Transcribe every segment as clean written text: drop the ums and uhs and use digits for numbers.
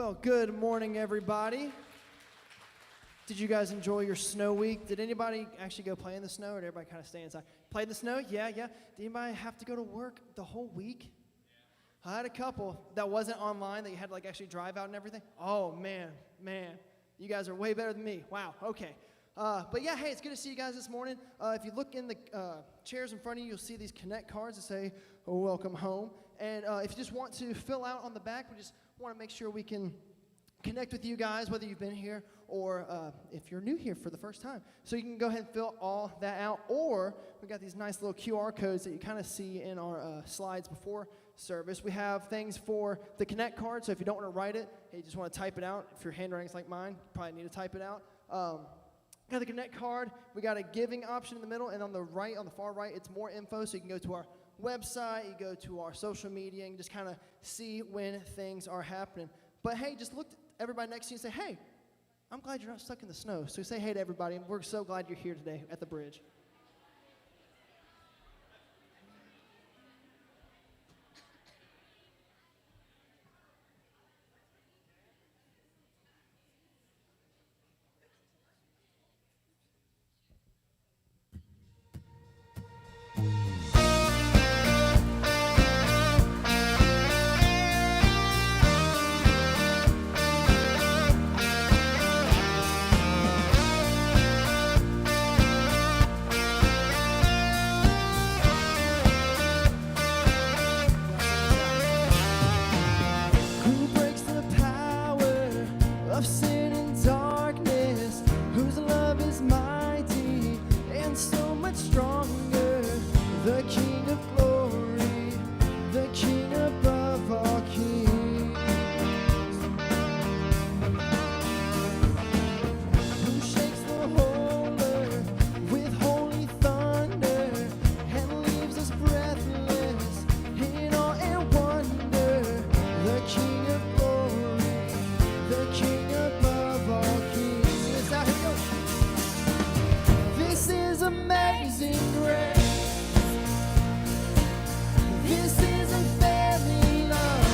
Well, good morning, everybody. Did you guys enjoy your snow week? Did anybody actually go play in the snow, or did everybody kind of stay inside? Play in the snow? Yeah. Did anybody have to go to work the whole week? I had a couple that wasn't online, that you had to actually drive out and everything. Oh, man. You guys are way better than me. Wow, okay. But yeah, hey, it's good to see you guys this morning. If you look in the chairs in front of you, you'll see these Connect cards that say, oh, welcome home. And if you just want to fill out on the back, we just want to make sure we can connect with you guys, whether you've been here or if you're new here for the first time. So you can go ahead and fill all that out, or we got these nice little QR codes that you kind of see in our slides before service. We have things for the Connect card, so if you don't want to write it, hey, you just want to type it out. If your handwriting's like mine, you probably need to type it out. Got the Connect card. We got a giving option in the middle, and on the far right, it's more info, so you can go to our website, you go to our social media, and just kind of see when things are happening. But hey, just look at everybody next to you and say, hey, I'm glad you're not stuck in the snow. So say hey to everybody, and we're so glad you're here today at the bridge. Of sin and darkness, whose love is mighty and so much stronger, the King of glory, the King above all kings, who shakes the whole earth with holy thunder and leaves us breathless in awe and wonder, the King of glory, the King above all kings. Yes, here we go. This is amazing grace. This is unfailing love,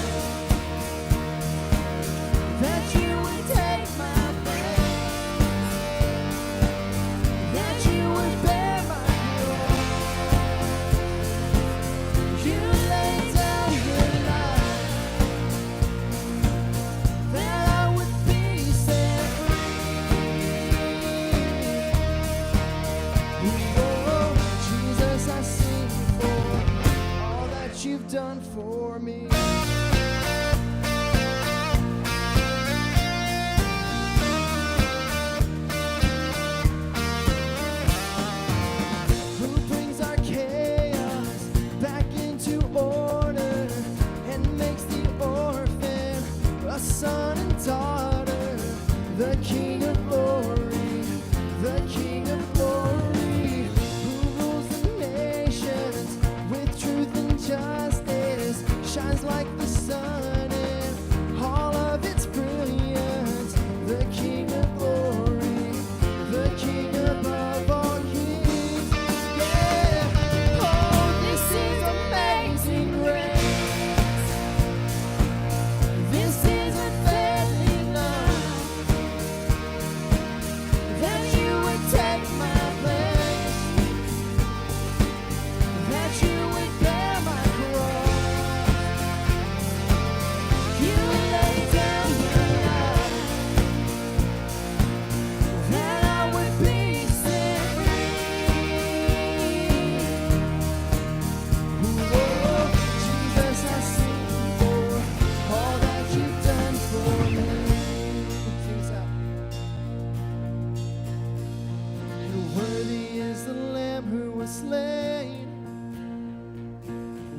that you would take my place, that you would bear my cross. You laid down your life, that I would be set free. Oh, Jesus, I sing for all that you've done for me. Who brings our chaos back into order and makes the orphan a son and daughter, the King of glory, the King of glory, who rules the nations with truth and justice, shines like the sun in all of its brilliance, the King of glory, the King above all kings. Yeah, oh, this is amazing grace. This is unfailing love, that you would take my place, that you would bear my cross. You laid down your life, that I would be set free. Whoa, Jesus, I sing for all that you've done for me. Sing this out. And worthy is the Lamb who was slain.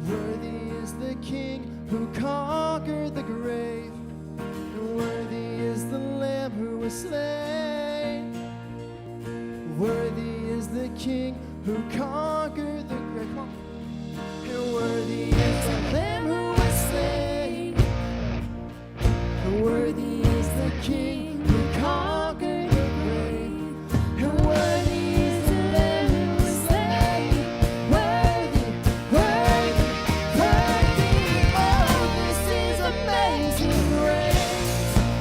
Worthy is the King who conquered the grave. And worthy is the Lamb who was slain. Worthy is the King who conquered the grave. Come on. And worthy is the Lamb who was slain. And worthy is the King who conquered the grave. And worthy is the Lamb who was slain. Worthy, worthy, worthy. Oh, this is amazing grace.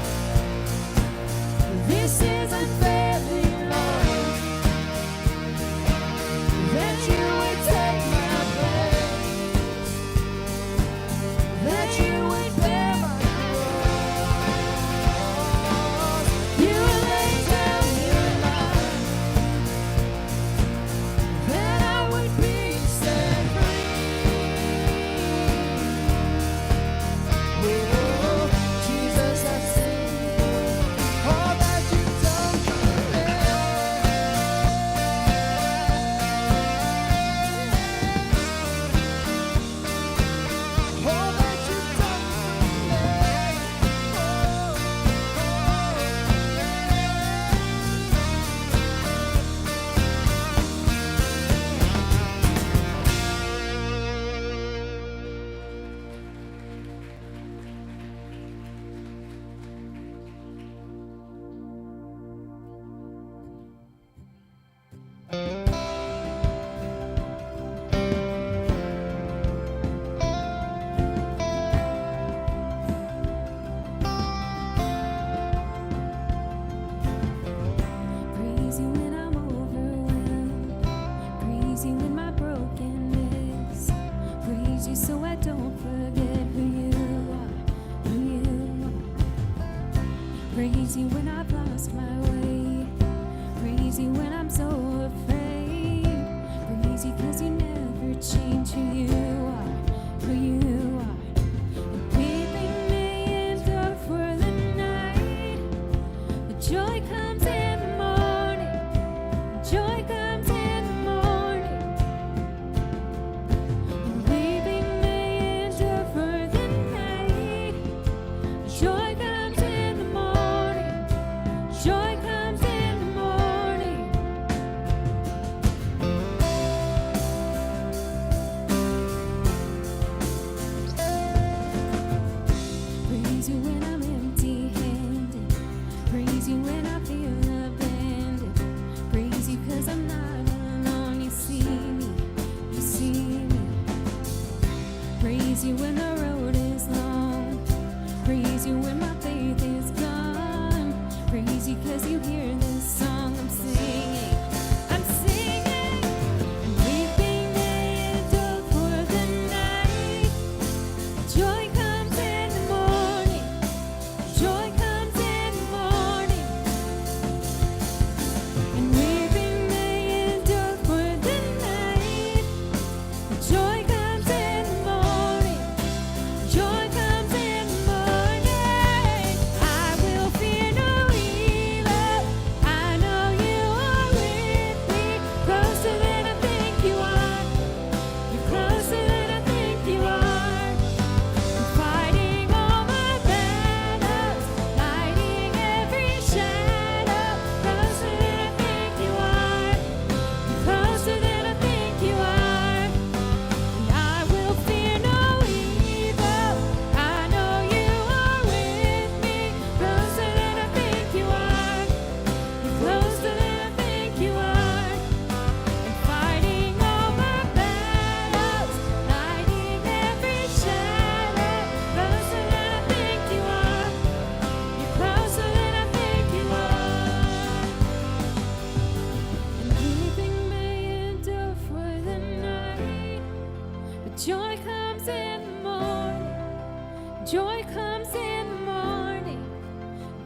Joy comes in the morning.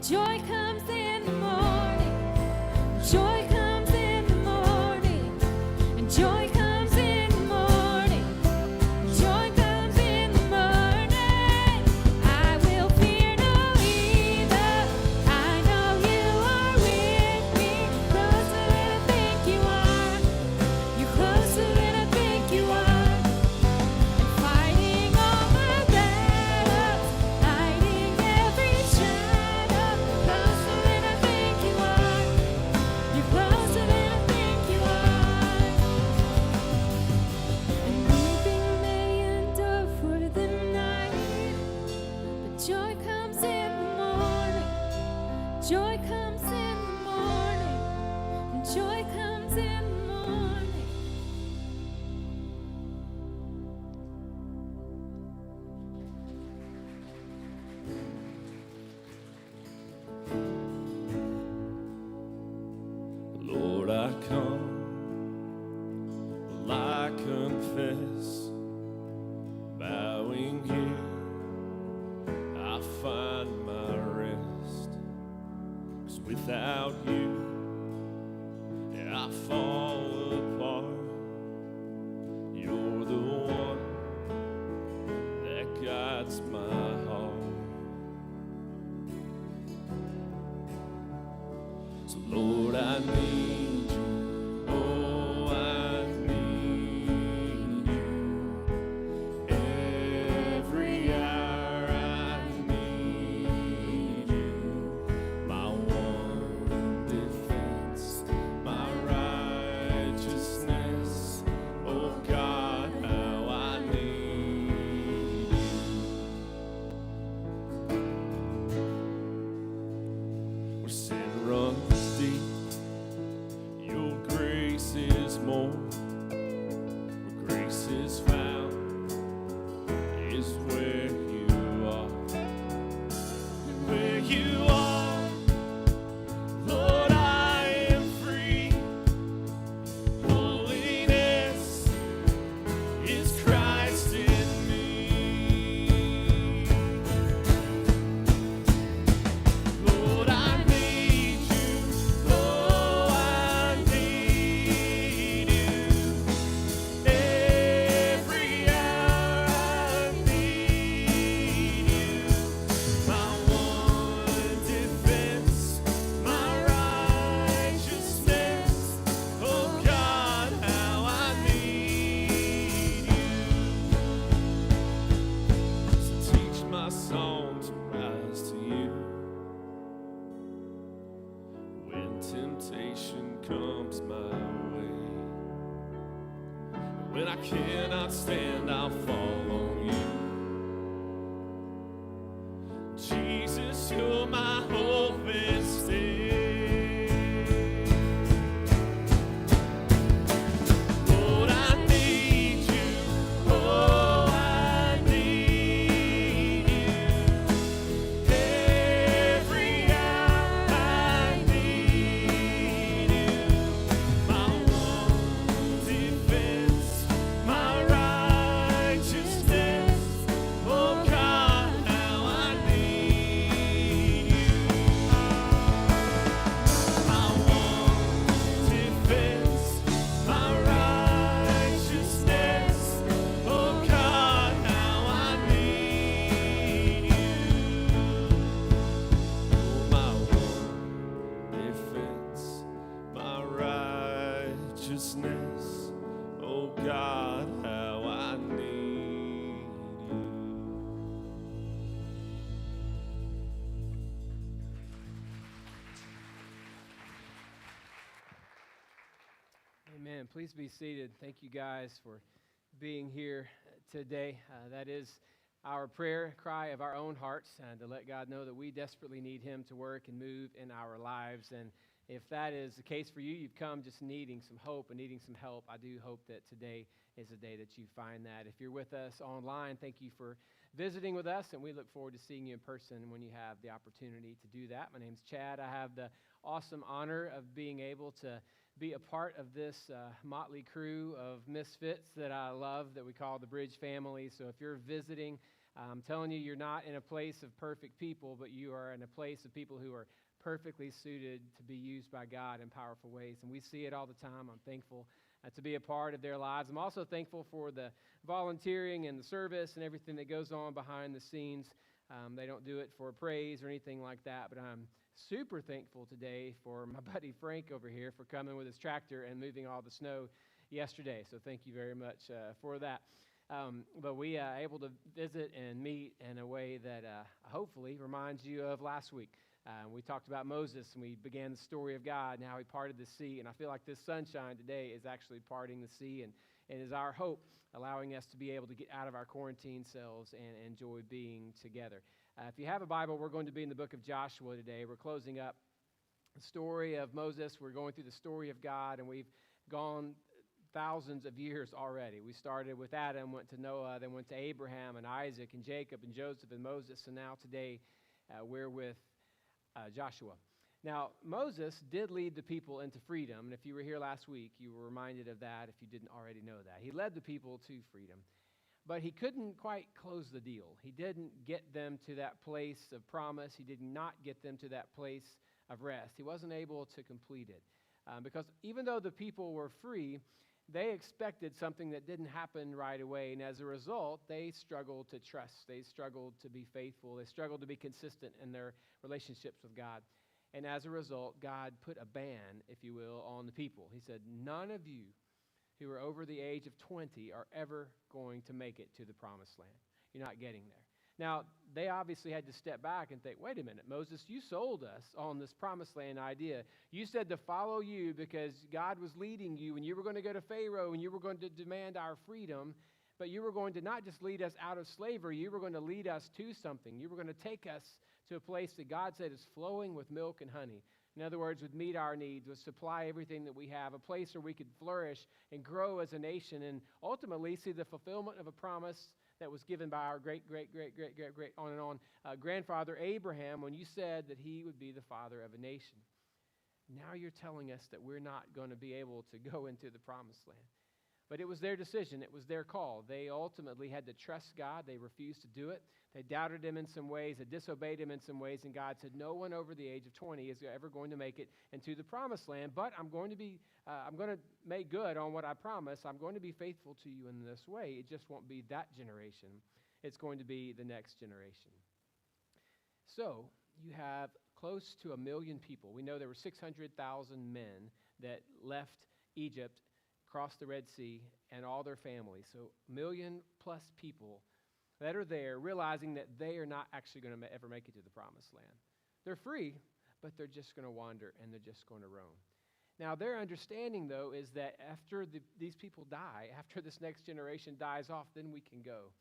Joy comes in the morning. Joy comes in the morning. And joy comes in the morning. Joy comes in the morning. I will fear no evil. I know you are with me. Closer than I think you are. You're closer than I think you are. And fighting all my battles, hiding every shadow. Closer than I think you are. You're closer than I think you are. And weeping may endure for the night, but joy comes in the morning. Joy comes in the morning. And joy comes in the morning. Lord, I come, will I confess, bowing here, I find my rest. 'Cause without you, I fall apart. You're the one that guides my heart. So Lord, I need you. Oh, I need you. Every hour I need you. My one defense, my righteousness. Oh God, how I need you. Where sin runs deep, your grace is more. Where grace is found is where you are. And where you are, Lord, I am free. Holiness is Christ in me. Lord, I need you. Oh, I need you. Every hour I need you. My one defense, my righteousness. Oh God, how I need you. So teach my song to rise to you. When temptation comes my way, when I cannot stand, I'll fall on you. Jesus, you're my hope and stay. Lord, I need you. Oh, I need you. Every hour I need you. My one defense, my righteousness. Oh God, how I need you. My one defense, my righteousness. Oh God, how I need you. My one defense, my righteousness. Oh God, how I need you. Amen. Please be seated. Thank you guys for being here today. That is our prayer cry of our own hearts, to let God know that we desperately need Him to work and move in our lives. And if that is the case for you, you've come just needing some hope and needing some help, I do hope that today is a day that you find that. If you're with us online, thank you for visiting with us, and we look forward to seeing you in person when you have the opportunity to do that. My name's Chad. I have the awesome honor of being able to be a part of this motley crew of misfits that I love that we call the Bridge family. So if you're visiting I'm telling you, you're not in a place of perfect people, but you are in a place of people who are perfectly suited to be used by God in powerful ways. And we see it all the time. I'm thankful to be a part of their lives. I'm also thankful for the volunteering and the service and everything that goes on behind the scenes. They don't do it for praise or anything like that, but I'm super thankful today for my buddy Frank over here for coming with his tractor and moving all the snow yesterday. So thank you very much for that. But we able to visit and meet in a way that hopefully reminds you of last week. We talked about Moses, and we began the story of God and how he parted the sea. And I feel like this sunshine today is actually parting the sea and is our hope, allowing us to be able to get out of our quarantine cells and enjoy being together. If you have a Bible, we're going to be in the book of Joshua today. We're closing up the story of Moses. We're going through the story of God, and we've gone thousands of years already. We started with Adam, went to Noah, then went to Abraham and Isaac and Jacob and Joseph and Moses, and now today we're with Joshua. Now, Moses did lead the people into freedom, and if you were here last week, you were reminded of that if you didn't already know that. He led the people to freedom, but he couldn't quite close the deal. He didn't get them to that place of promise. He did not get them to that place of rest. He wasn't able to complete it because even though the people were free, they expected something that didn't happen right away, and as a result, they struggled to trust. They struggled to be faithful. They struggled to be consistent in their relationships with God. And as a result, God put a ban, if you will, on the people. He said, none of you who are over the age of 20 are ever going to make it to the promised land. You're not getting there. Now, they obviously had to step back and think, wait a minute, Moses, you sold us on this promised land idea. You said to follow you because God was leading you, and you were going to go to Pharaoh, and you were going to demand our freedom, but you were going to not just lead us out of slavery, you were going to lead us to something. You were going to take us to a place that God said is flowing with milk and honey. In other words, would meet our needs, would supply everything that we have, a place where we could flourish and grow as a nation, and ultimately see the fulfillment of a promise that was given by our great, on and on, grandfather Abraham, when you said that he would be the father of a nation. Now you're telling us that we're not going to be able to go into the promised land. But it was their decision. It was their call. They ultimately had to trust God. They refused to do it. They doubted him in some ways. They disobeyed him in some ways. And God said, no one over the age of 20 is ever going to make it into the promised land. But I'm going to make good on what I promised. I'm going to be faithful to you in this way. It just won't be that generation. It's going to be the next generation. So you have close to 1 million people. We know there were 600,000 men that left Egypt, crossed the Red Sea, and all their families. So 1 million plus people that are there realizing that they are not actually going to ever make it to the promised land. They're free, but they're just going to wander and they're just going to roam. Now, their understanding, though, is that after these people die, after this next generation dies off, then we can go.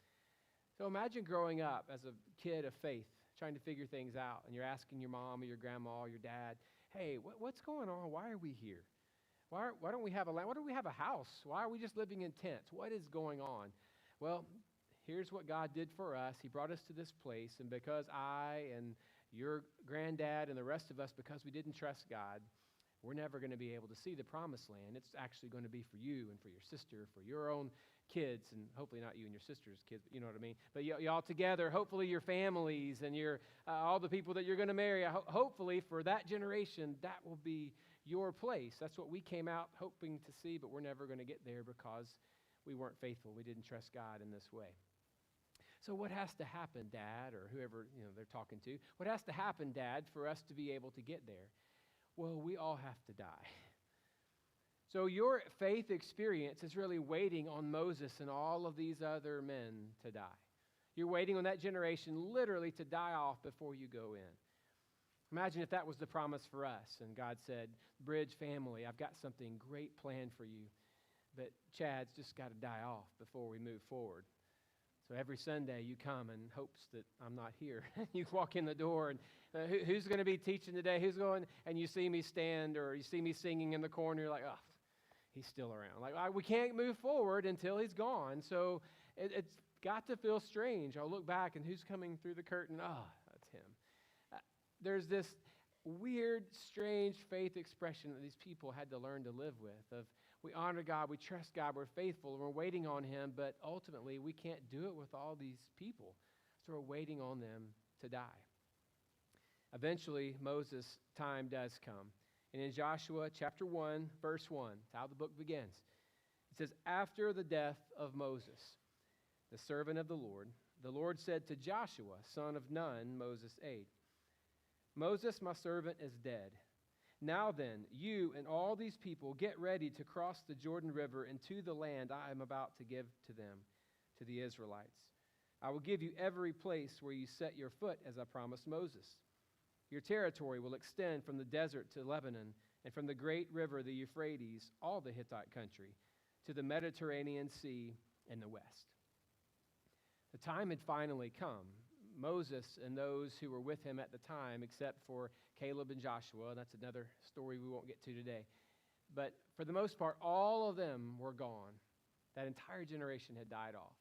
So imagine growing up as a kid of faith, trying to figure things out, and you're asking your mom or your grandma or your dad, hey, what's going on? Why are we here? Why don't we have a land? Why don't we have a house? Why are we just living in tents? What is going on? Well, here's what God did for us. He brought us to this place, and because I and your granddad and the rest of us, because we didn't trust God, we're never going to be able to see the promised land. It's actually going to be for you and for your sister, for your own kids, and hopefully not you and your sister's kids, but you know what I mean. But y'all together, hopefully your families and your all the people that you're going to marry, hopefully for that generation, that will be your place. That's what we came out hoping to see, but we're never going to get there because we weren't faithful. We didn't trust God in this way. So what has to happen, Dad, or whoever they're talking to, what has to happen, Dad, for us to be able to get there? Well, we all have to die. So your faith experience is really waiting on Moses and all of these other men to die. You're waiting on that generation literally to die off before you go in. Imagine if that was the promise for us, and God said, Bridge family, I've got something great planned for you, but Chad's just got to die off before we move forward. So every Sunday you come in hopes that I'm not here. You walk in the door, and who's going to be teaching today? Who's going? And you see me stand, or you see me singing in the corner, you're like, oh, he's still around. Like, we can't move forward until he's gone. So it's got to feel strange. I'll look back, and who's coming through the curtain? Oh, that's him. There's this weird, strange faith expression that these people had to learn to live with of we honor God, we trust God, we're faithful, we're waiting on him, but ultimately we can't do it with all these people. So we're waiting on them to die. Eventually, Moses' time does come. And in Joshua chapter 1, verse 1, that's how the book begins. It says, after the death of Moses, the servant of the Lord said to Joshua, son of Nun, Moses' aide, Moses, my servant, is dead. Now then, you and all these people get ready to cross the Jordan River into the land I am about to give to them, to the Israelites. I will give you every place where you set your foot, as I promised Moses. Your territory will extend from the desert to Lebanon, and from the great river, the Euphrates, all the Hittite country, to the Mediterranean Sea in the west. The time had finally come. Moses and those who were with him at the time, except for Caleb and Joshua, that's another story we won't get to today. But for the most part, all of them were gone. That entire generation had died off.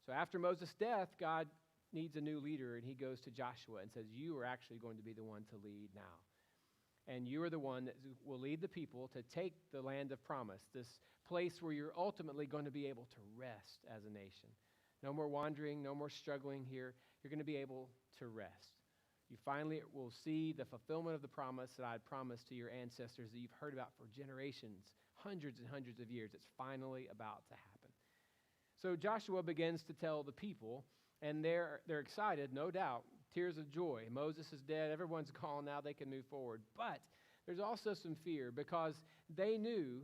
So after Moses' death, God needs a new leader, and he goes to Joshua and says, you are actually going to be the one to lead now. And you are the one that will lead the people to take the land of promise, this place where you're ultimately going to be able to rest as a nation. No more wandering, no more struggling here. You're going to be able to rest. You finally will see the fulfillment of the promise that I had promised to your ancestors that you've heard about for generations, hundreds and hundreds of years. It's finally about to happen. So Joshua begins to tell the people, and they're excited, no doubt, tears of joy. Moses is dead. Everyone's gone now. They can move forward. But there's also some fear because they knew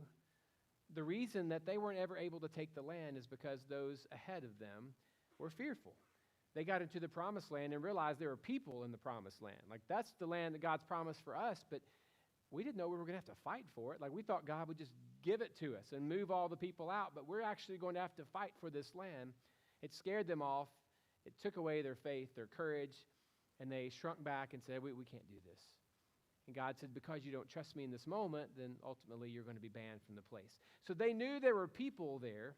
the reason that they weren't ever able to take the land is because those ahead of them were fearful. They got into the promised land and realized there were people in the promised land. Like, that's the land that God's promised for us, but we didn't know we were going to have to fight for it. Like, we thought God would just give it to us and move all the people out, but we're actually going to have to fight for this land. It scared them off. It took away their faith, their courage, and they shrunk back and said, we can't do this. And God said, because you don't trust me in this moment, then ultimately you're going to be banned from the place. So they knew there were people there.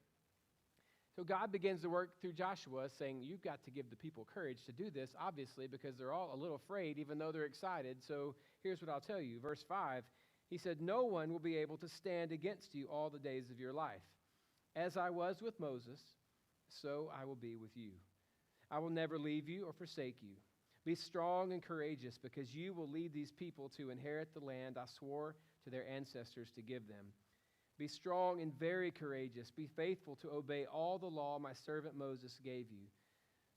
So God begins to work through Joshua, saying, you've got to give the people courage to do this, obviously, because they're all a little afraid, even though they're excited. So here's what I'll tell you. Verse 5, he said, no one will be able to stand against you all the days of your life. As I was with Moses, so I will be with you. I will never leave you or forsake you. Be strong and courageous, because you will lead these people to inherit the land I swore to their ancestors to give them. Be strong and very courageous. Be faithful to obey all the law my servant Moses gave you.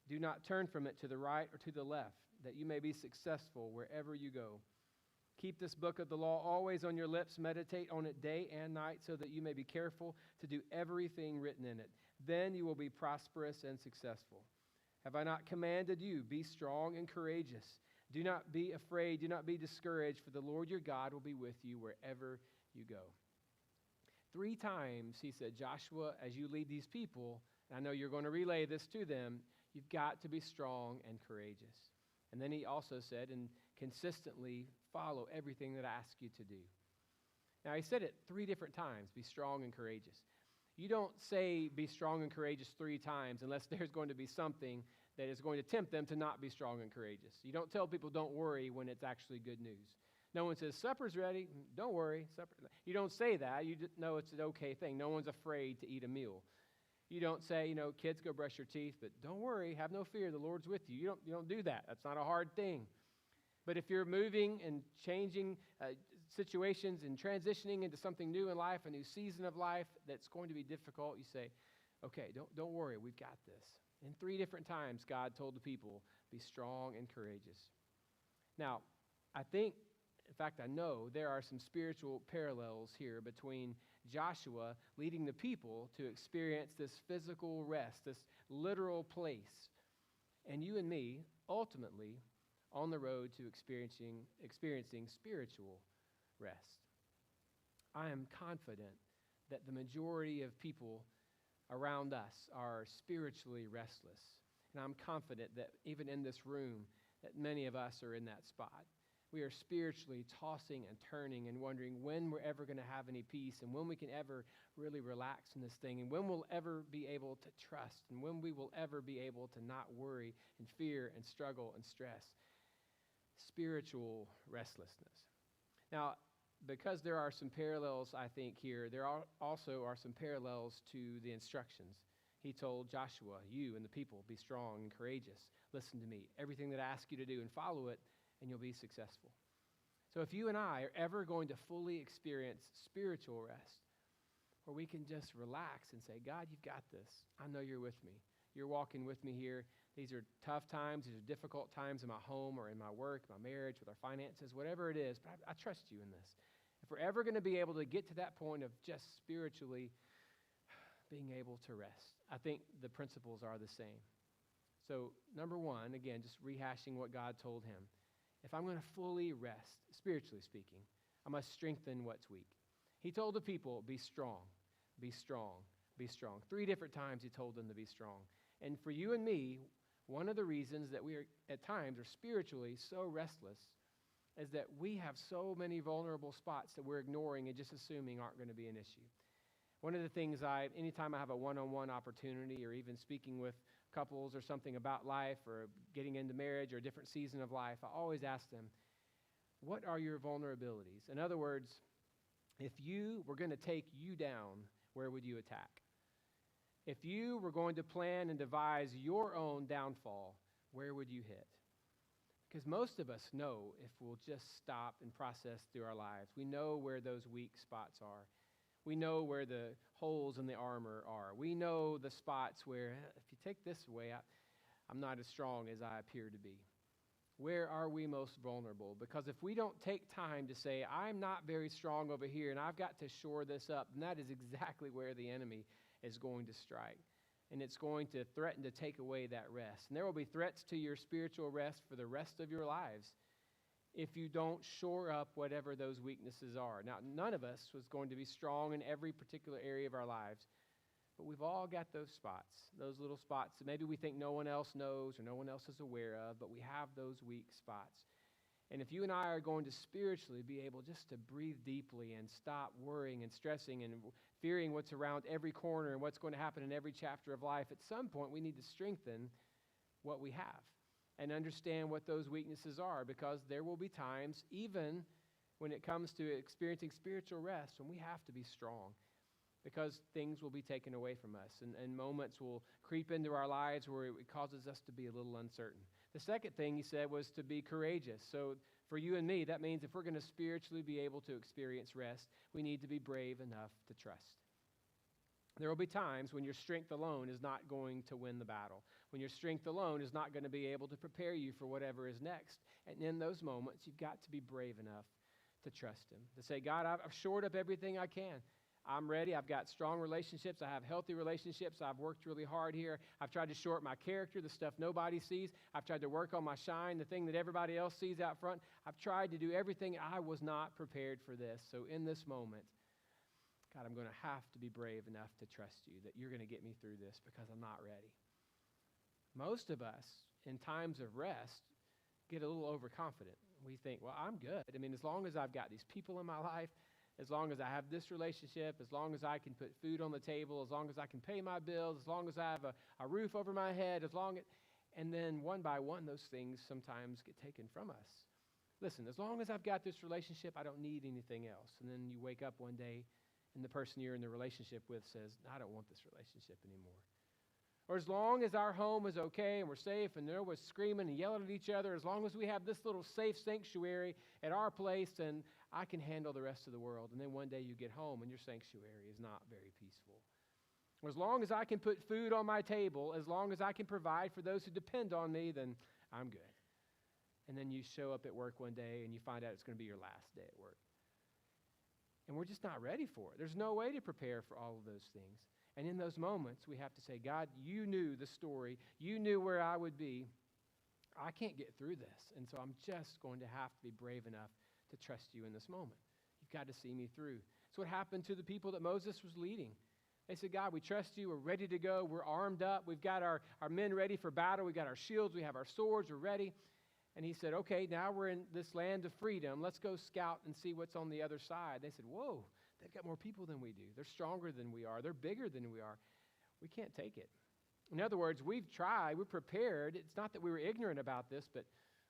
Do not turn from it to the right or to the left, that you may be successful wherever you go. Keep this book of the law always on your lips. Meditate on it day and night, so that you may be careful to do everything written in it. Then you will be prosperous and successful. Have I not commanded you? Be strong and courageous. Do not be afraid. Do not be discouraged, for the Lord your God will be with you wherever you go. 3 times he said, Joshua, as you lead these people, and I know you're going to relay this to them, you've got to be strong and courageous. And then he also said, and consistently follow everything that I ask you to do. Now he said it 3 different times, be strong and courageous. You don't say be strong and courageous 3 times unless there's going to be something that is going to tempt them to not be strong and courageous. You don't tell people don't worry when it's actually good news. No one says, supper's ready. Don't worry. Supper. You don't say that. You just know it's an okay thing. No one's afraid to eat a meal. You don't say, kids, go brush your teeth, but don't worry. Have no fear. The Lord's with you. You don't do that. That's not a hard thing. But if you're moving and changing situations and transitioning into something new in life, a new season of life that's going to be difficult, you say, okay, don't worry. We've got this. And 3 different times, God told the people, be strong and courageous. Now, I know there are some spiritual parallels here between Joshua leading the people to experience this physical rest, this literal place, and you and me, ultimately, on the road to experiencing spiritual rest. I am confident that the majority of people around us are spiritually restless, and I'm confident that even in this room, that many of us are in that spot. We are spiritually tossing and turning and wondering when we're ever going to have any peace, and when we can ever really relax in this thing, and when we'll ever be able to trust, and when we will ever be able to not worry and fear and struggle and stress. Spiritual restlessness. Now, because there are some parallels, I think, here, there also are some parallels to the instructions. He told Joshua, you and the people, be strong and courageous. Listen to me. Everything that I ask you to do and follow it, and you'll be successful. So if you and I are ever going to fully experience spiritual rest, where we can just relax and say, God, you've got this. I know you're with me. You're walking with me here. These are tough times. These are difficult times in my home or in my work, my marriage, with our finances, whatever it is. But I trust you in this. If we're ever going to be able to get to that point of just spiritually being able to rest, I think the principles are the same. So, number one, again, just rehashing what God told him. If I'm going to fully rest, spiritually speaking, I must strengthen what's weak. He told the people, be strong, be strong, be strong. 3 different times he told them to be strong. And for you and me, one of the reasons that we are at times are spiritually so restless is that we have so many vulnerable spots that we're ignoring and just assuming aren't going to be an issue. One of the things anytime I have a one-on-one opportunity or even speaking with couples or something about life or getting into marriage or a different season of life, I always ask them, what are your vulnerabilities? In other words, if you were going to take you down, where would you attack? If you were going to plan and devise your own downfall, where would you hit? Because most of us know if we'll just stop and process through our lives. We know where those weak spots are. We know where the holes in the armor are. We know the spots where, if you take this away, I'm not as strong as I appear to be. Where are we most vulnerable? Because if we don't take time to say, I'm not very strong over here and I've got to shore this up, then that is exactly where the enemy is going to strike. And it's going to threaten to take away that rest. And there will be threats to your spiritual rest for the rest of your lives if you don't shore up whatever those weaknesses are. Now, none of us was going to be strong in every particular area of our lives, but we've all got those spots, those little spots that maybe we think no one else knows or no one else is aware of, but we have those weak spots. And if you and I are going to spiritually be able just to breathe deeply and stop worrying and stressing and fearing what's around every corner and what's going to happen in every chapter of life, at some point we need to strengthen what we have and understand what those weaknesses are, because there will be times, even when it comes to experiencing spiritual rest, when we have to be strong, because things will be taken away from us and moments will creep into our lives where it causes us to be a little uncertain. The second thing he said was to be courageous. So for you and me, that means if we're going to spiritually be able to experience rest, we need to be brave enough to trust. There will be times when your strength alone is not going to win the battle, when your strength alone is not going to be able to prepare you for whatever is next. And in those moments, you've got to be brave enough to trust him, to say, God, I've shored up everything I can. I'm ready. I've got strong relationships. I have healthy relationships. I've worked really hard here. I've tried to shore up my character, the stuff nobody sees. I've tried to work on my shine, the thing that everybody else sees out front. I've tried to do everything. I was not prepared for this. So in this moment, God, I'm going to have to be brave enough to trust you that you're going to get me through this because I'm not ready. Most of us, in times of rest, get a little overconfident. We think, well, I'm good. I mean, as long as I've got these people in my life, as long as I have this relationship, as long as I can put food on the table, as long as I can pay my bills, as long as I have a roof over my head, and then one by one, those things sometimes get taken from us. Listen, as long as I've got this relationship, I don't need anything else. And then you wake up one day and the person you're in the relationship with says, I don't want this relationship anymore. Or as long as our home is okay and we're safe and no one's screaming and yelling at each other, as long as we have this little safe sanctuary at our place, then I can handle the rest of the world. And then one day you get home and your sanctuary is not very peaceful. Or as long as I can put food on my table, as long as I can provide for those who depend on me, then I'm good. And then you show up at work one day and you find out it's going to be your last day at work. And we're just not ready for it. There's no way to prepare for all of those things. And in those moments, we have to say, God, you knew the story. You knew where I would be. I can't get through this. And so I'm just going to have to be brave enough to trust you in this moment. You've got to see me through. It's what happened to the people that Moses was leading. They said, God, we trust you. We're ready to go. We're armed up. We've got our men ready for battle. We've got our shields. We have our swords. We're ready. And he said, okay, now we're in this land of freedom. Let's go scout and see what's on the other side. They said, whoa, they've got more people than we do. They're stronger than we are. They're bigger than we are. We can't take it. In other words, we've tried. We're prepared. It's not that we were ignorant about this, but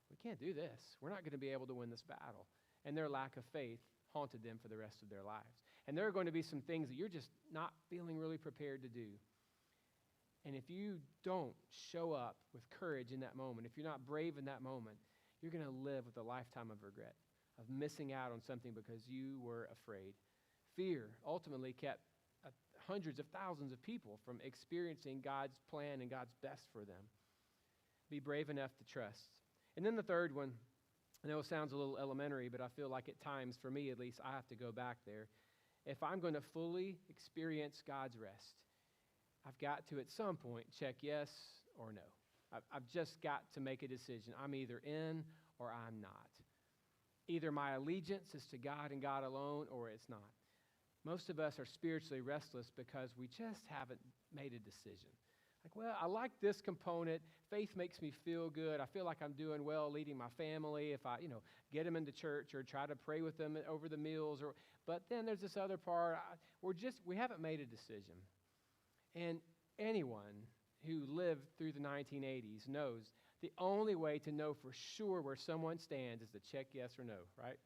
we can't do this. We're not going to be able to win this battle. And their lack of faith haunted them for the rest of their lives. And there are going to be some things that you're just not feeling really prepared to do. And if you don't show up with courage in that moment, if you're not brave in that moment, you're going to live with a lifetime of regret, of missing out on something because you were afraid. Fear ultimately kept hundreds of thousands of people from experiencing God's plan and God's best for them. Be brave enough to trust. And then the third one, I know it sounds a little elementary, but I feel like at times, for me at least, I have to go back there. If I'm going to fully experience God's rest, I've got to, at some point, check yes or no. I've just got to make a decision. I'm either in or I'm not. Either my allegiance is to God and God alone, or it's not. Most of us are spiritually restless because we just haven't made a decision. Like, well, I like this component. Faith makes me feel good. I feel like I'm doing well leading my family if I, get them into church or try to pray with them over the meals. But then there's this other part. We haven't made a decision. And anyone who lived through the 1980s knows the only way to know for sure where someone stands is to check yes or no, right?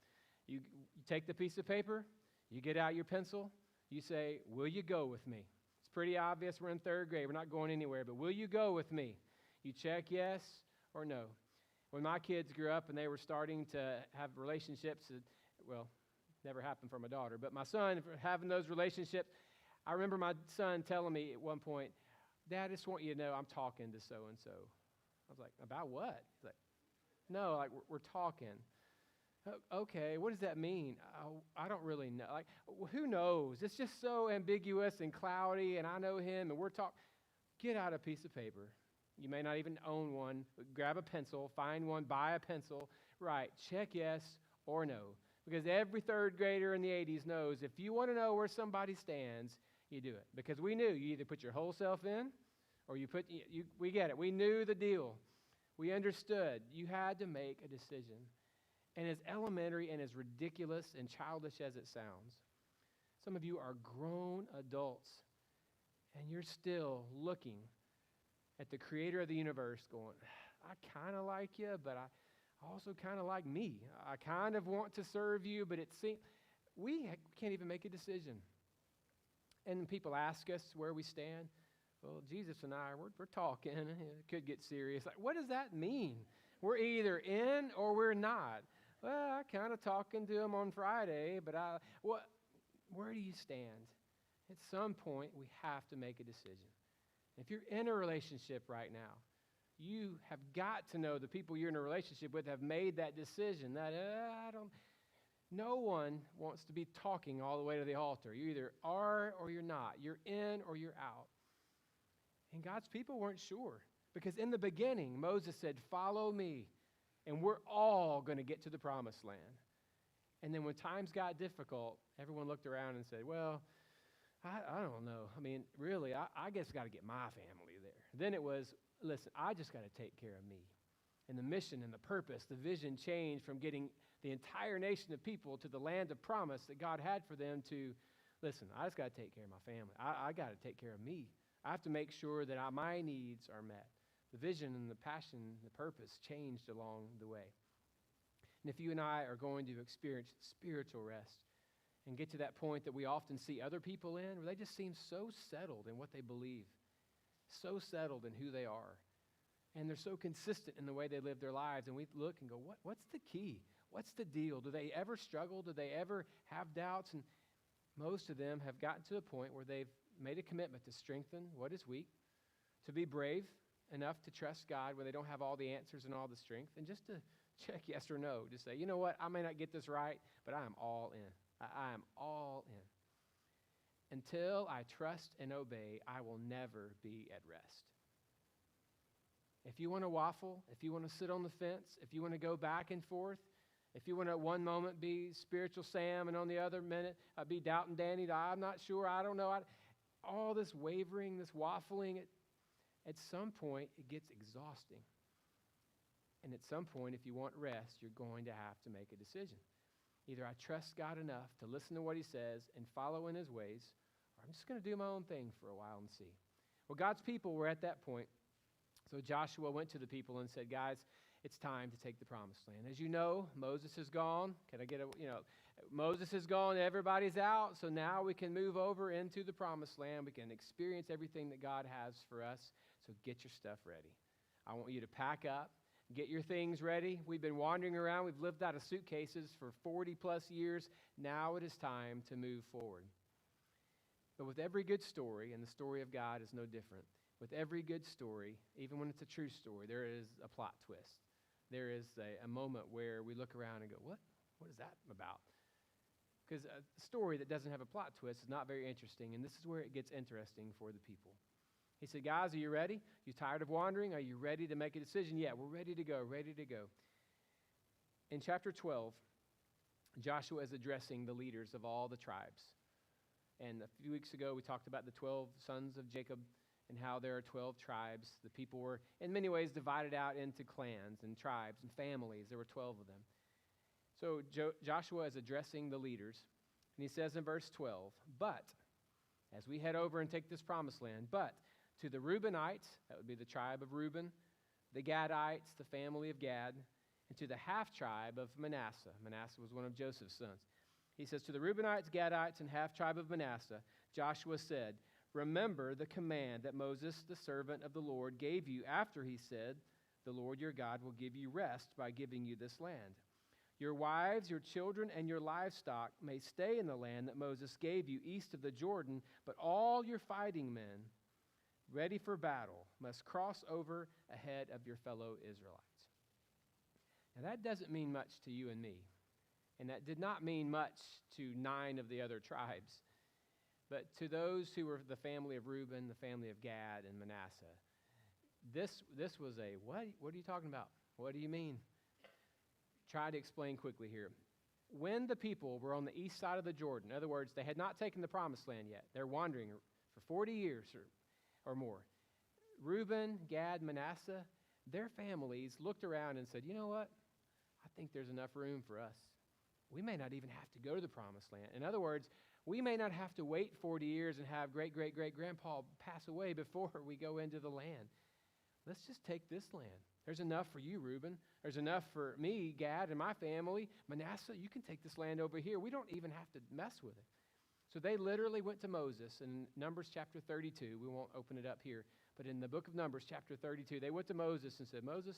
You take the piece of paper, you get out your pencil, you say, will you go with me? It's pretty obvious we're in third grade. We're not going anywhere, but will you go with me? You check yes or no. When my kids grew up and they were starting to have relationships, never happened for my daughter, but my son having those relationships, I remember my son telling me at one point, Dad, I just want you to know I'm talking to so-and-so. I was like, about what? He's like, no, like we're talking. Okay, what does that mean? I don't really know. Like, who knows? It's just so ambiguous and cloudy, and I know him, and we're talking. Get out a piece of paper. You may not even own one. Grab a pencil, find one, buy a pencil. Right, check yes or no. Because every third grader in the 80s knows if you want to know where somebody stands, you do it. Because we knew you either put your whole self in or we get it. We knew the deal. We understood. You had to make a decision. And as elementary and as ridiculous and childish as it sounds, some of you are grown adults and you're still looking at the creator of the universe going, I kind of like you, but I also kind of like me. I kind of want to serve you, but it seems we can't even make a decision. And people ask us where we stand. Well, Jesus and I, we're talking. It could get serious. Like, what does that mean? We're either in or we're not. Well, I kind of talking to him on Friday, but where do you stand? At some point, we have to make a decision. If you're in a relationship right now, you have got to know the people you're in a relationship with have made that decision that no one wants to be talking all the way to the altar. You either are or you're not. You're in or you're out. And God's people weren't sure because in the beginning, Moses said, follow me, and we're all going to get to the promised land. And then when times got difficult, everyone looked around and said, well, I don't know. I mean, really, I guess got to get my family there. Then it was, listen, I just got to take care of me. And the mission and the purpose, the vision changed from getting the entire nation of people to the land of promise that God had for them to, listen, I just got to take care of my family. I got to take care of me. I have to make sure that my needs are met. The vision and the passion, the purpose changed along the way. And if you and I are going to experience spiritual rest and get to that point that we often see other people in, where they just seem so settled in what they believe, so settled in who they are, and they're so consistent in the way they live their lives, and we look and go, what's the key? What's the deal? Do they ever struggle? Do they ever have doubts? And most of them have gotten to a point where they've made a commitment to strengthen what is weak, to be brave enough to trust God when they don't have all the answers and all the strength, and just to check yes or no, to say, you know what, I may not get this right, but I am all in. I am all in. Until I trust and obey, I will never be at rest. If you want to waffle, if you want to sit on the fence, if you want to go back and forth, if you want to one moment be spiritual Sam and on the other minute be doubting Danny, I'm not sure, I don't know. All this wavering, this waffling, at some point it gets exhausting. And at some point, if you want rest, you're going to have to make a decision. Either I trust God enough to listen to what he says and follow in his ways, or I'm just going to do my own thing for a while and see. Well, God's people were at that point. So Joshua went to the people and said, guys, it's time to take the promised land. As you know, Moses is gone. Can I get Moses is gone, everybody's out, so now we can move over into the promised land. We can experience everything that God has for us. So get your stuff ready. I want you to pack up, get your things ready. We've been wandering around. We've lived out of suitcases for 40 plus years. Now it is time to move forward. But with every good story, and the story of God is no different, with every good story, even when it's a true story, there is a plot twist. There is a moment where we look around and go, what? What is that about? Because a story that doesn't have a plot twist is not very interesting, and this is where it gets interesting for the people. He said, guys, are you ready? You tired of wandering? Are you ready to make a decision? Yeah, we're ready to go, ready to go. In chapter 12, Joshua is addressing the leaders of all the tribes. And a few weeks ago, we talked about the 12 sons of Jacob and how there are 12 tribes. The people were, in many ways, divided out into clans and tribes and families. There were 12 of them. So Joshua is addressing the leaders, and he says in verse 12, but, as we head over and take this promised land, but to the Reubenites, that would be the tribe of Reuben, the Gadites, the family of Gad, and to the half-tribe of Manasseh. Manasseh was one of Joseph's sons. He says, to the Reubenites, Gadites, and half-tribe of Manasseh, Joshua said, remember the command that Moses, the servant of the Lord, gave you after he said, the Lord your God will give you rest by giving you this land. Your wives, your children, and your livestock may stay in the land that Moses gave you east of the Jordan, but all your fighting men, ready for battle, must cross over ahead of your fellow Israelites. Now that doesn't mean much to you and me, and that did not mean much to 9 of the other tribes, but to those who were the family of Reuben, the family of Gad, and Manasseh. This was a, what are you talking about? What do you mean? Try to explain quickly here. When the people were on the east side of the Jordan, in other words, they had not taken the promised land yet. They're wandering for 40 years or more. Reuben, Gad, Manasseh, their families looked around and said, you know what? I think there's enough room for us. We may not even have to go to the promised land. In other words, we may not have to wait 40 years and have great-great-great-grandpa pass away before we go into the land. Let's just take this land. There's enough for you, Reuben. There's enough for me, Gad, and my family. Manasseh, you can take this land over here. We don't even have to mess with it. So they literally went to Moses in Numbers chapter 32. We won't open it up here. But in the book of Numbers chapter 32, they went to Moses and said, Moses,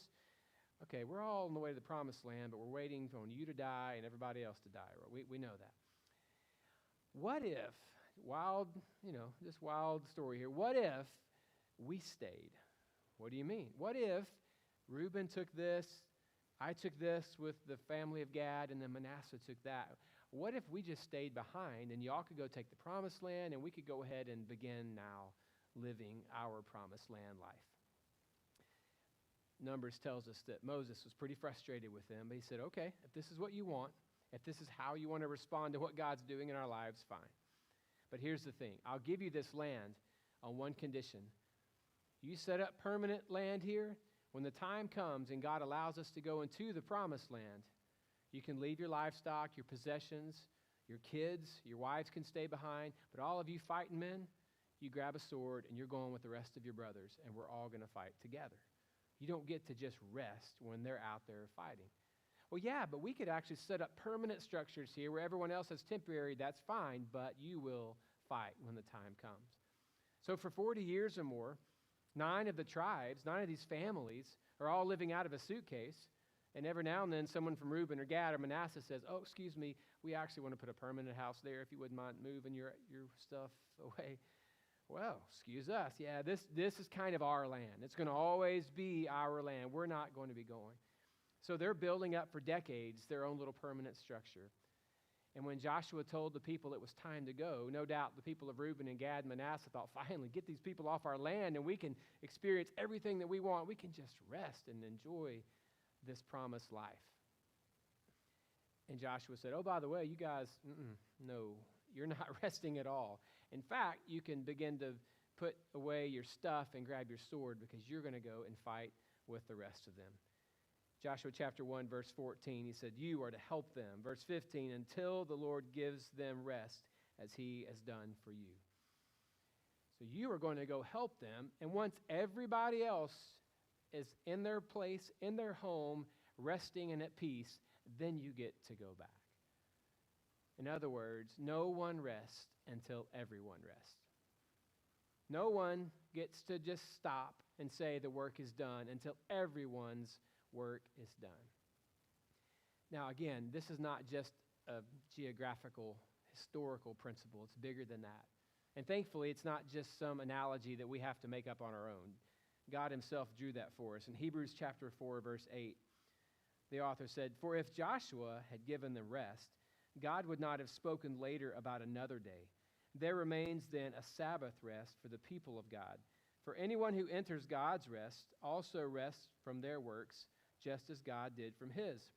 okay, we're all on the way to the promised land, but we're waiting on you to die and everybody else to die. We know that. What if, this wild story here, what if we stayed? What do you mean? What if Reuben took this, I took this with the family of Gad, and then Manasseh took that? What if we just stayed behind and y'all could go take the promised land and we could go ahead and begin now living our promised land life? Numbers tells us that Moses was pretty frustrated with them, but he said, okay, if this is what you want, if this is how you want to respond to what God's doing in our lives, fine. But here's the thing. I'll give you this land on one condition. You set up permanent land here. When the time comes and God allows us to go into the promised land, you can leave your livestock, your possessions, your kids, your wives can stay behind, but all of you fighting men, you grab a sword and you're going with the rest of your brothers, and we're all going to fight together. You don't get to just rest when they're out there fighting. Well, yeah, but we could actually set up permanent structures here where everyone else has temporary. That's fine, but you will fight when the time comes. So for 40 years or more, 9 of the tribes, 9 of these families are all living out of a suitcase. And every now and then someone from Reuben or Gad or Manasseh says, oh, excuse me, we actually want to put a permanent house there if you wouldn't mind moving your stuff away. Well, excuse us. Yeah, this is kind of our land. It's going to always be our land. We're not going to be going. So they're building up for decades their own little permanent structure. And when Joshua told the people it was time to go, no doubt the people of Reuben and Gad and Manasseh thought, finally, get these people off our land and we can experience everything that we want. We can just rest and enjoy this promised life. And Joshua said, oh, by the way, you guys, no, you're not resting at all. In fact, you can begin to put away your stuff and grab your sword because you're going to go and fight with the rest of them. Joshua chapter 1, verse 14, he said, you are to help them. Verse 15, until the Lord gives them rest as he has done for you. So you are going to go help them, and once everybody else is in their place, in their home, resting and at peace, then you get to go back. In other words, no one rests until everyone rests. No one gets to just stop and say the work is done until everyone's work is done. Now, again, this is not just a geographical, historical principle. It's bigger than that. And thankfully, it's not just some analogy that we have to make up on our own. God himself drew that for us. In Hebrews chapter 4, verse 8, the author said, "For if Joshua had given them rest, God would not have spoken later about another day. There remains then a Sabbath rest for the people of God. For anyone who enters God's rest also rests from their works, just as God did from his.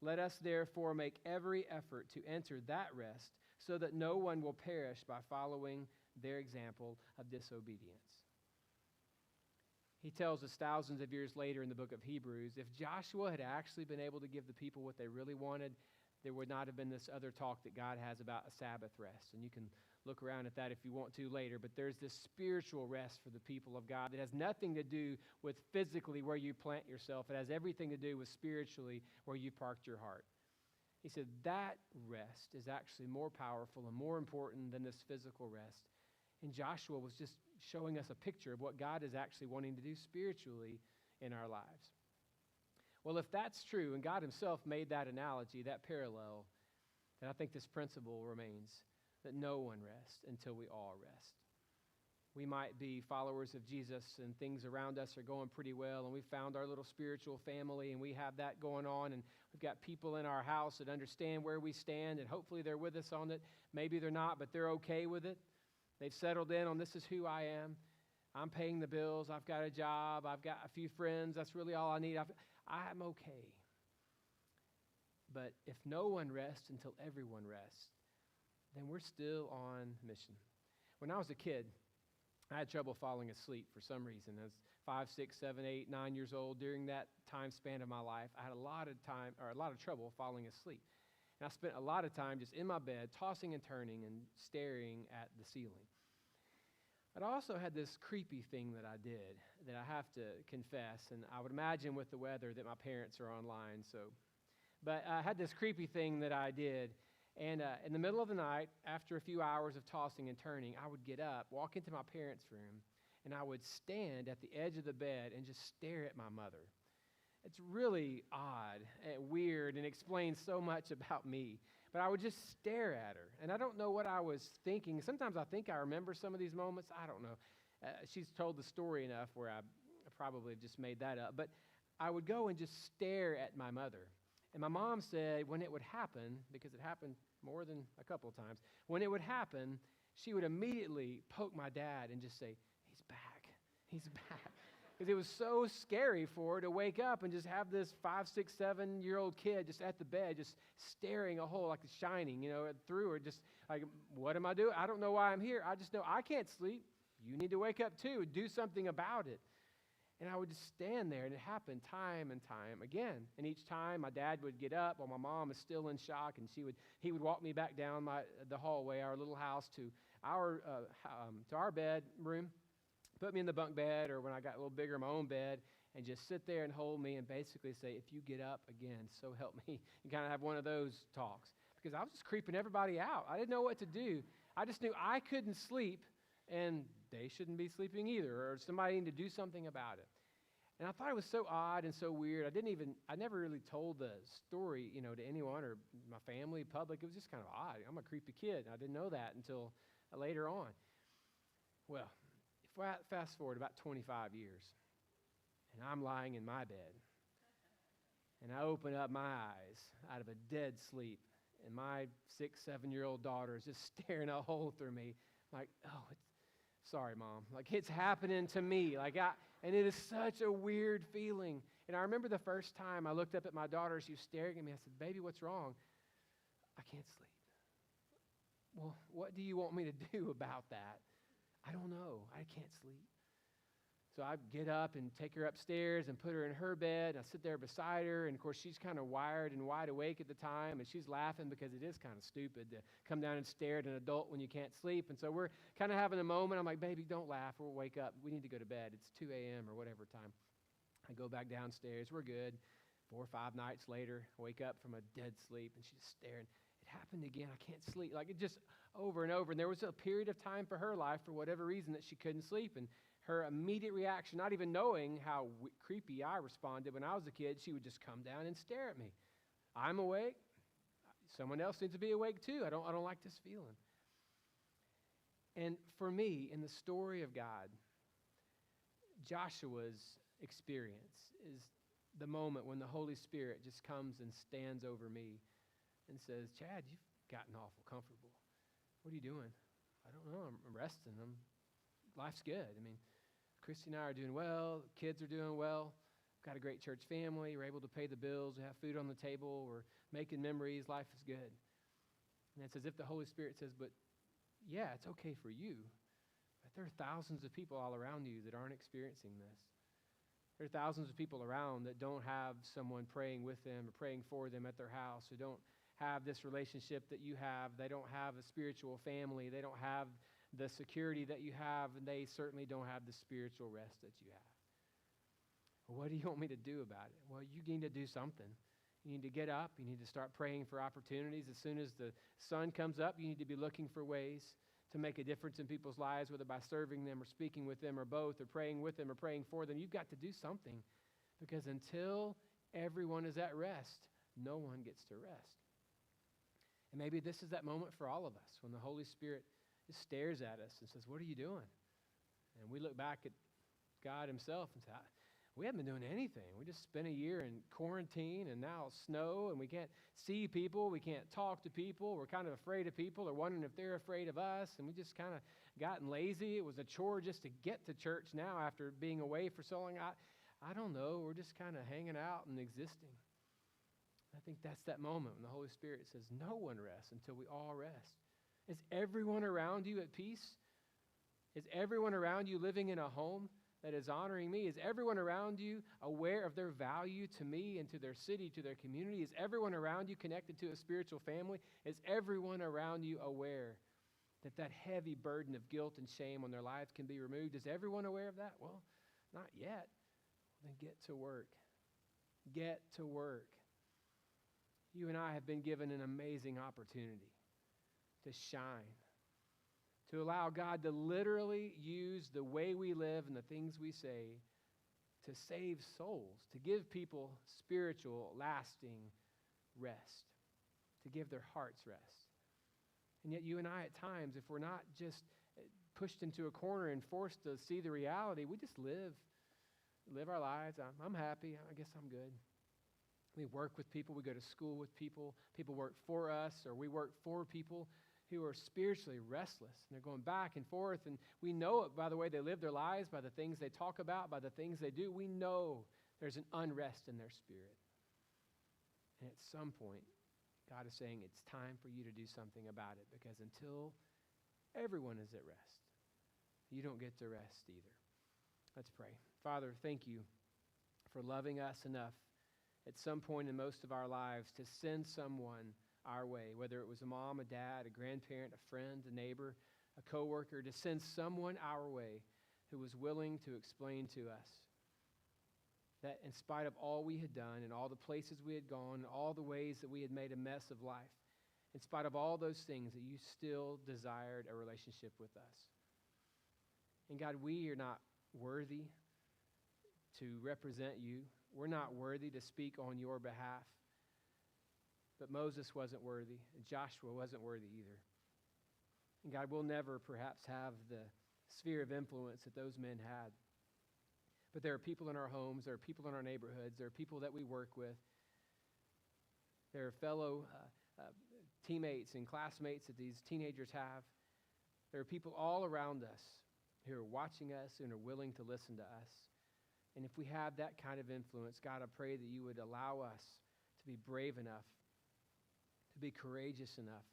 Let us therefore make every effort to enter that rest, so that no one will perish by following their example of disobedience." He tells us thousands of years later in the book of Hebrews, if Joshua had actually been able to give the people what they really wanted, there would not have been this other talk that God has about a Sabbath rest. And you can look around at that if you want to later. But there's this spiritual rest for the people of God that has nothing to do with physically where you plant yourself. It has everything to do with spiritually where you parked your heart. He said that rest is actually more powerful and more important than this physical rest. And Joshua was just showing us a picture of what God is actually wanting to do spiritually in our lives. Well, if that's true, and God himself made that analogy, that parallel, then I think this principle remains that no one rests until we all rest. We might be followers of Jesus and things around us are going pretty well, and we found our little spiritual family, and we have that going on, and we've got people in our house that understand where we stand, and hopefully they're with us on it. Maybe they're not, but they're okay with it. They've settled in on this is who I am. I'm paying the bills. I've got a job. I've got a few friends. That's really all I need. I'm okay. But if no one rests until everyone rests, then we're still on mission. When I was a kid, I had trouble falling asleep for some reason. I was 5, 6, 7, 8, 9 years old. During that time span of my life, I had a lot of trouble falling asleep. And I spent a lot of time just in my bed, tossing and turning and staring at the ceiling. But I also had this creepy thing that I did that I have to confess, and I would imagine with the weather that my parents are online. But I had this creepy thing that I did, and in the middle of the night, after a few hours of tossing and turning, I would get up, walk into my parents' room, and I would stand at the edge of the bed and just stare at my mother. It's really odd and weird and explains so much about me. But I would just stare at her. And I don't know what I was thinking. Sometimes I think I remember some of these moments. I don't know. She's told the story enough where I probably have just made that up. But I would go and just stare at my mother. And my mom said when it would happen, because it happened more than a couple of times, when it would happen, she would immediately poke my dad and just say, "He's back. He's back." Because it was so scary for her to wake up and just have this 5, 6, 7-year-old kid just at the bed, just staring a hole like The Shining, through her, just like, what am I doing? I don't know why I'm here. I just know I can't sleep. You need to wake up too and do something about it. And I would just stand there, and it happened time and time again. And each time my dad would get up while my mom is still in shock, and he would walk me back down the hallway, our little house, to our bedroom. Put me in the bunk bed, or when I got a little bigger, my own bed, and just sit there and hold me and basically say, "If you get up again, so help me." And kind of have one of those talks. Because I was just creeping everybody out. I didn't know what to do. I just knew I couldn't sleep, and they shouldn't be sleeping either, or somebody needed to do something about it. And I thought it was so odd and so weird. I never really told the story, to anyone or my family, public. It was just kind of odd. I'm a creepy kid. I didn't know that until later on. Well, fast forward about 25 years, and I'm lying in my bed, and I open up my eyes out of a dead sleep, and my 6, 7-year-old daughter is just staring a hole through me, like, sorry, Mom. Like, it's happening to me. And it is such a weird feeling. And I remember the first time I looked up at my daughter, she was staring at me. I said, "Baby, what's wrong?" "I can't sleep." "Well, what do you want me to do about that?" "I don't know. I can't sleep." So I get up and take her upstairs and put her in her bed. And I sit there beside her. And, of course, she's kind of wired and wide awake at the time. And she's laughing because it is kind of stupid to come down and stare at an adult when you can't sleep. And so we're kind of having a moment. I'm like, "Baby, don't laugh. We'll wake up. We need to go to bed. It's 2 a.m. or whatever time." I go back downstairs. We're good. 4 or 5 nights later, I wake up from a dead sleep. And she's staring. It happened again. I can't sleep. Like it just over and over. And there was a period of time for her life, for whatever reason, that she couldn't sleep. And her immediate reaction, not even knowing how creepy I responded when I was a kid, she would just come down and stare at me. I'm awake. Someone else needs to be awake too. I don't like this feeling. And for me, in the story of God, Joshua's experience is the moment when the Holy Spirit just comes and stands over me and says, Chad, you've gotten awful comfortable. What are you doing? I don't know. I'm resting. Life's good. I mean, Christy and I are doing well. Kids are doing well. We've got a great church family. We're able to pay the bills. We have food on the table. We're making memories. Life is good. And it's as if the Holy Spirit says, but yeah, it's okay for you. But there are thousands of people all around you that aren't experiencing this. There are thousands of people around that don't have someone praying with them or praying for them at their house, who don't have this relationship that you have. They don't have a spiritual family. They don't have the security that you have, and they certainly don't have the spiritual rest that you have. Well, what do you want me to do about it? Well, you need to do something. You need to get up. You need to start praying for opportunities. As soon as the sun comes up, you need to be looking for ways to make a difference in people's lives, whether by serving them or speaking with them or both, or praying with them or praying for them. You've got to do something, because until everyone is at rest, no one gets to rest. And maybe this is that moment for all of us when the Holy Spirit just stares at us and says, what are you doing? And we look back at God himself and say, we haven't been doing anything. We just spent a year in quarantine, and now snow, and we can't see people. We can't talk to people. We're kind of afraid of people, or wondering if they're afraid of us, and we just kind of gotten lazy. It was a chore just to get to church now after being away for so long. I don't know. We're just kind of hanging out and existing. I think that's that moment when the Holy Spirit says, no one rests until we all rest. Is everyone around you at peace? Is everyone around you living in a home that is honoring me? Is everyone around you aware of their value to me and to their city, to their community? Is everyone around you connected to a spiritual family? Is everyone around you aware that that heavy burden of guilt and shame on their lives can be removed? Is everyone aware of that? Well, not yet. Then get to work. Get to work. You and I have been given an amazing opportunity to shine, to allow God to literally use the way we live and the things we say to save souls, to give people spiritual, lasting rest, to give their hearts rest. And yet you and I at times, if we're not just pushed into a corner and forced to see the reality, we just live our lives. I'm happy. I guess I'm good. We work with people. We go to school with people. People work for us, or we work for people who are spiritually restless. And they're going back and forth. And we know it by the way they live their lives, by the things they talk about, by the things they do. We know there's an unrest in their spirit. And at some point, God is saying it's time for you to do something about it, because until everyone is at rest, you don't get to rest either. Let's pray. Father, thank you for loving us enough at some point in most of our lives to send someone our way, whether it was a mom, a dad, a grandparent, a friend, a neighbor, a coworker, to send someone our way who was willing to explain to us that in spite of all we had done and all the places we had gone, and all the ways that we had made a mess of life, in spite of all those things, that you still desired a relationship with us. And God, we are not worthy to represent you. We're not worthy to speak on your behalf. But Moses wasn't worthy, and Joshua wasn't worthy either. And God, we'll never perhaps have the sphere of influence that those men had. But there are people in our homes, there are people in our neighborhoods, there are people that we work with. There are fellow teammates and classmates that these teenagers have. There are people all around us who are watching us and are willing to listen to us. And if we have that kind of influence, God, I pray that you would allow us to be brave enough, to be courageous enough,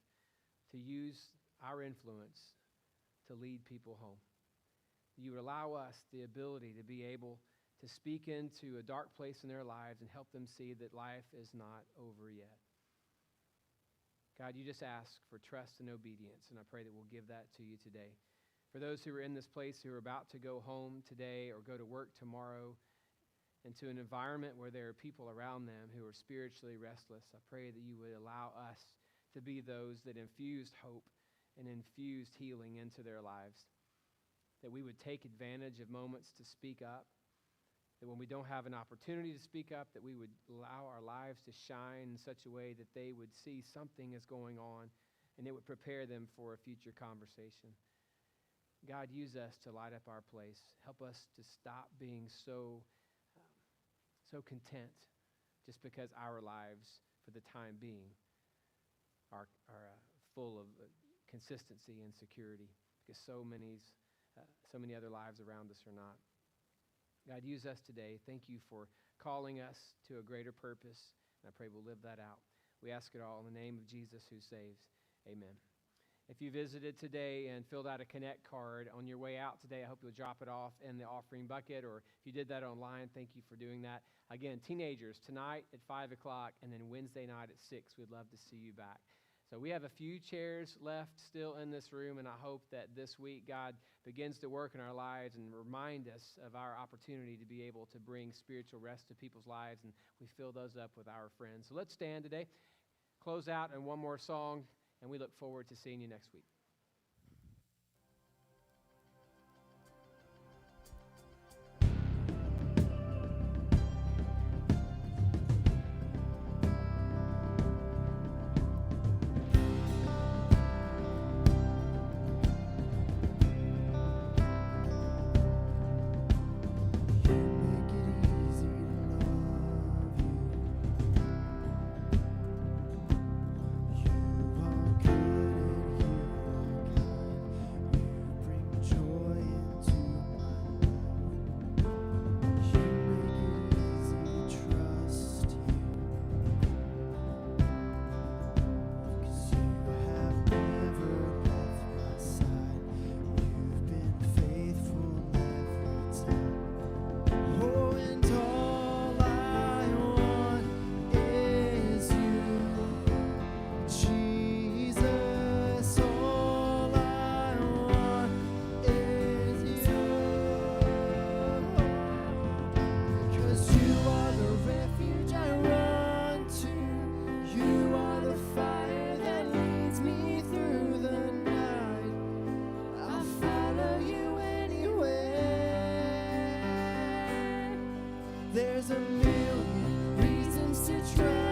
to use our influence to lead people home. You would allow us the ability to be able to speak into a dark place in their lives and help them see that life is not over yet. God, you just ask for trust and obedience, and I pray that we'll give that to you today. For those who are in this place who are about to go home today or go to work tomorrow into an environment where there are people around them who are spiritually restless, I pray that you would allow us to be those that infused hope and infused healing into their lives. That we would take advantage of moments to speak up. That when we don't have an opportunity to speak up, that we would allow our lives to shine in such a way that they would see something is going on and it would prepare them for a future conversation. God, use us to light up our place. Help us to stop being so content just because our lives, for the time being, are full of consistency and security, because so many other lives around us are not. God, use us today. Thank you for calling us to a greater purpose, and I pray we'll live that out. We ask it all in the name of Jesus who saves. Amen. If you visited today and filled out a Connect card on your way out today, I hope you'll drop it off in the offering bucket, or if you did that online, thank you for doing that. Again, teenagers, tonight at 5 o'clock, and then Wednesday night at 6, we'd love to see you back. So we have a few chairs left still in this room, and I hope that this week God begins to work in our lives and remind us of our opportunity to be able to bring spiritual rest to people's lives, and we fill those up with our friends. So let's stand today, close out in one more song, and we look forward to seeing you next week. There's a million reasons to try.